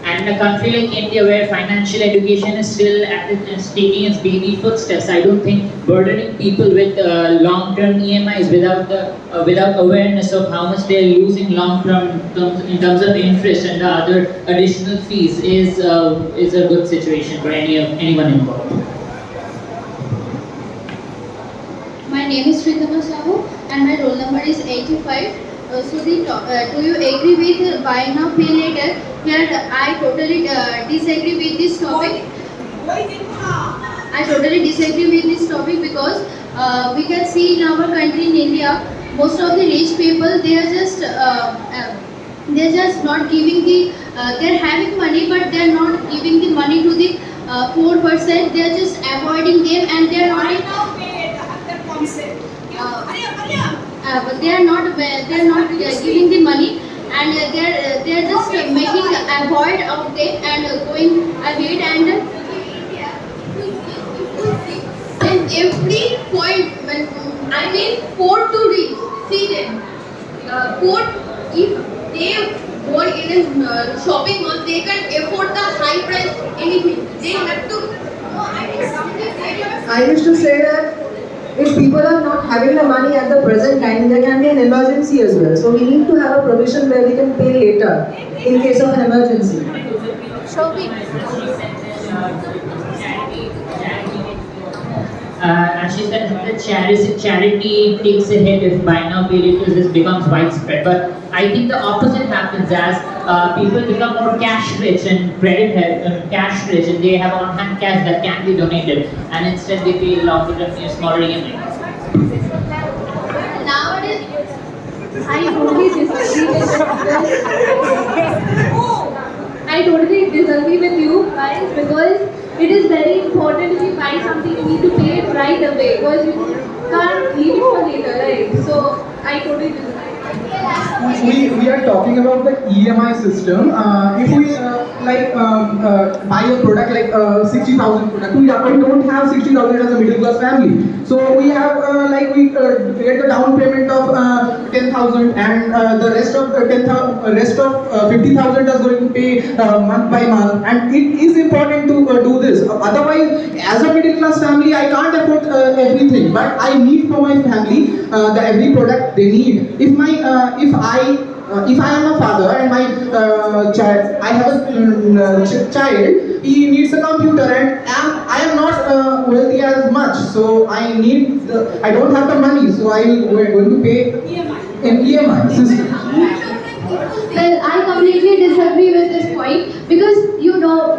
And in a country like India, where financial education is still taking its baby footsteps, I don't think burdening people with long-term EMIs without awareness of how much they're losing long-term in terms of interest and the other additional fees is a good situation for anyone involved. My name is Sridhama Sahu and my roll number is 85. Do you agree with buy now pay later? Here I totally disagree with this topic. I totally disagree with this topic because we can see in our country in India, most of the rich people they're just not giving the they're having money but they're not giving the money to the poor person. They're just avoiding them and they're not. But they are not giving the money and they are just making avoid of them and going ahead and every point when I mean poor to reach. See them poor, if they go in a shopping mall they can afford the high price anything. They have to. I wish to say that if people are not having the money at the present time, there can be an emergency as well. So we need to have a provision where we can pay later in case of an emergency. And she said that charity takes a hit if buy now pay later this becomes widespread. But I think the opposite happens as people become more cash rich and cash rich, and they have on-hand cash that can be donated, and instead they pay longer than smaller EMI. Nowadays, I totally disagree with you guys because it is very important if you buy something you need to pay it right away because you can't leave it for later, right? So I totally disagree. We are talking about the EMI system. If we buy a product like 60,000 product, we don't have 60,000 as a middle class family. So we have we get the down payment of 10,000 and the rest of 50,000 is going to pay month by month. And it is important to do this. Otherwise, as a middle class family, I can't afford everything, but I need for my family the every product they need. If I am a father and my child, I have a child, he needs a computer and I am not wealthy as much, so I don't have the money, so we're going to pay an EMI system. Well, I completely disagree with this point because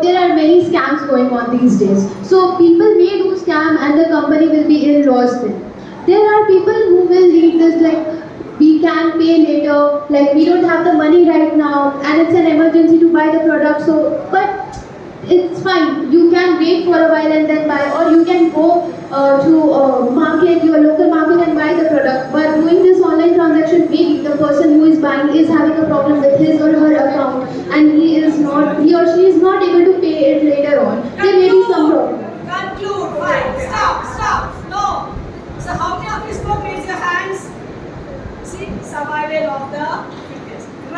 there are many scams going on these days. So people may do scam and the company will be in loss then. There are people who will lead this like we can pay later, like we don't have the money right now and it's an emergency to buy the product, but it's fine, you can wait for a while and then buy, or you can go to your local market and buy the product. But doing this online transaction, maybe the person who is buying is having a problem with his or her account and he or she is not able to pay it later on. There may be some problem. Conclude, fine, stop, no. So how many of you spoke, raise your hands? See, survival of the